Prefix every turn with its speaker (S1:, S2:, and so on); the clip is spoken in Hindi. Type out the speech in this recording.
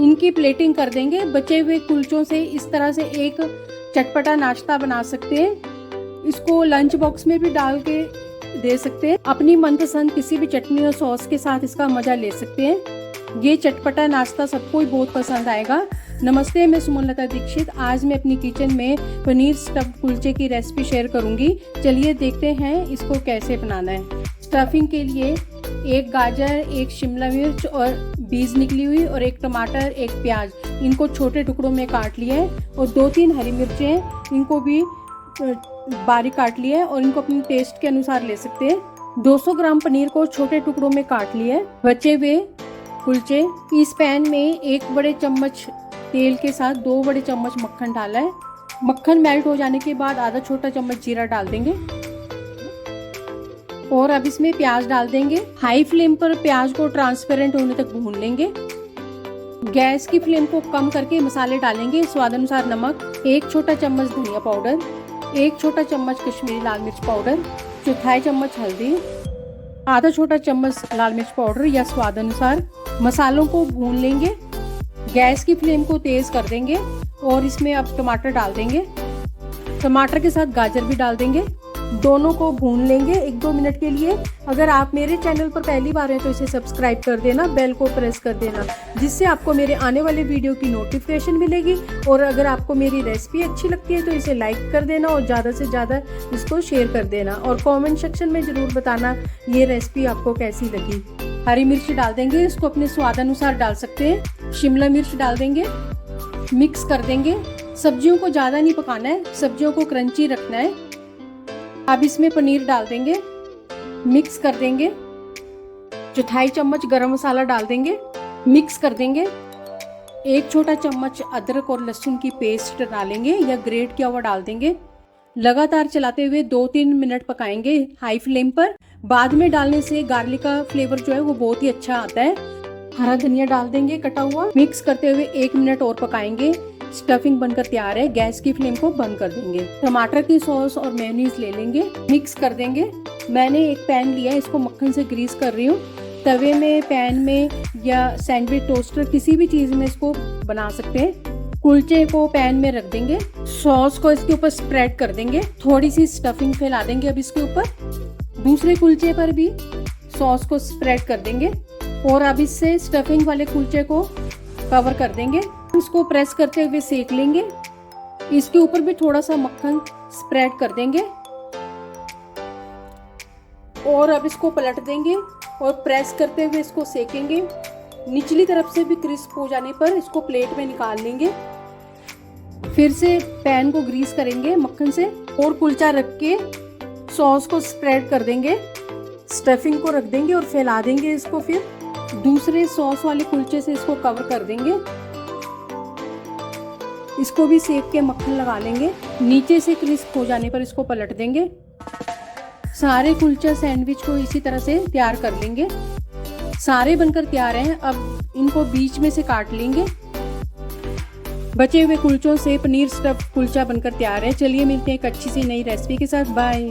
S1: इनकी प्लेटिंग कर देंगे। बचे हुए कुलचों से इस तरह से एक चटपटा नाश्ता बना सकते हैं। इसको लंच बॉक्स में भी डाल के दे सकते हैं। अपनी मनपसंद किसी भी चटनी और सॉस के साथ इसका मजा ले सकते हैं। ये चटपटा नाश्ता सबको ही बहुत पसंद आएगा। नमस्ते, मैं सुमनलता दीक्षित। आज मैं अपनी किचन में पनीर स्टफ्ड कुलचे की रेसिपी शेयर करूंगी। चलिए देखते हैं इसको कैसे बनाना है। स्टफिंग के लिए एक गाजर, एक शिमला मिर्च और बीज निकली हुई और एक टमाटर, एक प्याज, इनको छोटे टुकड़ों में काट लिया है। और 2-3 हरी मिर्चें, इनको भी बारीक काट लिया है और इनको अपने टेस्ट के अनुसार ले सकते हैं। 200 ग्राम पनीर को छोटे टुकड़ों में काट लिया है। बचे हुए कुलचे, इस पैन में 1 बड़े चम्मच तेल के साथ 2 बड़े चम्मच मक्खन डाला है। मक्खन मेल्ट हो जाने के बाद आधा छोटा चम्मच जीरा डाल देंगे और अब इसमें प्याज डाल देंगे। हाई फ्लेम पर प्याज को ट्रांसपेरेंट होने तक भून लेंगे। गैस की फ्लेम को कम करके मसाले डालेंगे। स्वादानुसार नमक, 1 छोटा चम्मच धनिया पाउडर, 1 छोटा चम्मच कश्मीरी लाल मिर्च पाउडर, 1/4 चम्मच हल्दी, आधा छोटा चम्मच लाल मिर्च पाउडर या स्वाद अनुसार। मसालों को भून लेंगे। गैस की फ्लेम को तेज कर देंगे और इसमें अब टमाटर डाल देंगे। टमाटर के साथ गाजर भी डाल देंगे। दोनों को भून लेंगे 1-2 मिनट के लिए। अगर आप मेरे चैनल पर पहली बार हैं तो इसे सब्सक्राइब कर देना, बेल को प्रेस कर देना, जिससे आपको मेरे आने वाले वीडियो की नोटिफिकेशन मिलेगी। और अगर आपको मेरी रेसिपी अच्छी लगती है तो इसे लाइक कर देना और ज़्यादा से ज़्यादा इसको शेयर कर देना। और कमेंट सेक्शन में ज़रूर बताना ये रेसिपी आपको कैसी लगी। हरी मिर्च डाल देंगे, इसको अपने स्वाद अनुसार डाल सकते हैं। शिमला मिर्च डाल देंगे, मिक्स कर देंगे। सब्जियों को ज़्यादा नहीं पकाना है, सब्जियों को क्रंची रखना है। अब इसमें पनीर डाल देंगे, मिक्स कर देंगे। 1/4 चम्मच गरम मसाला डाल देंगे, मिक्स कर देंगे। 1 छोटा चम्मच अदरक और लहसुन की पेस्ट डालेंगे या ग्रेट किया हुआ डाल देंगे। लगातार चलाते हुए 2-3 मिनट पकाएंगे हाई फ्लेम पर। बाद में डालने से गार्लिक का फ्लेवर जो है वो बहुत ही अच्छा आता है। हरा धनिया डाल देंगे कटा हुआ। मिक्स करते हुए 1 मिनट और पकाएंगे। स्टफिंग बनकर तैयार है। गैस की फ्लेम को बंद कर देंगे। टमाटर की सॉस और मेयोनीज ले लेंगे, मिक्स कर देंगे। मैंने एक पैन लिया है, इसको मक्खन से ग्रीस कर रही हूँ। तवे में, पैन में या सैंडविच टोस्टर किसी भी चीज़ में इसको बना सकते हैं। कुलचे को पैन में रख देंगे। सॉस को इसके ऊपर स्प्रेड कर देंगे। थोड़ी सी स्टफिंग फैला देंगे अब इसके ऊपर। दूसरे कुलचे पर भी सॉस को स्प्रेड कर देंगे और अब इससे स्टफिंग वाले कुलचे को कवर कर देंगे। इसको प्रेस करते हुए सेक लेंगे। इसके ऊपर भी थोड़ा सा मक्खन स्प्रेड कर देंगे और अब इसको पलट देंगे और प्रेस करते हुए इसको सेकेंगे। निचली तरफ से भी क्रिस्प हो जाने पर इसको प्लेट में निकाल लेंगे। फिर से पैन को ग्रीस करेंगे मक्खन से और कुलचा रख के सॉस को स्प्रेड कर देंगे। स्टफिंग को रख देंगे और फैला देंगे इसको। फिर दूसरे सॉस वाले कुलचे से इसको कवर कर देंगे। इसको भी सेक के मक्खन लगा लेंगे। नीचे से क्रिस्प हो जाने पर इसको पलट देंगे। सारे कुलचा सैंडविच को इसी तरह से तैयार कर लेंगे। सारे बनकर तैयार हैं। अब इनको बीच में से काट लेंगे। बचे हुए कुलचों से पनीर स्टफ्ड कुलचा बनकर तैयार है। चलिए मिलते हैं एक अच्छी सी नई रेसिपी के साथ। बाय।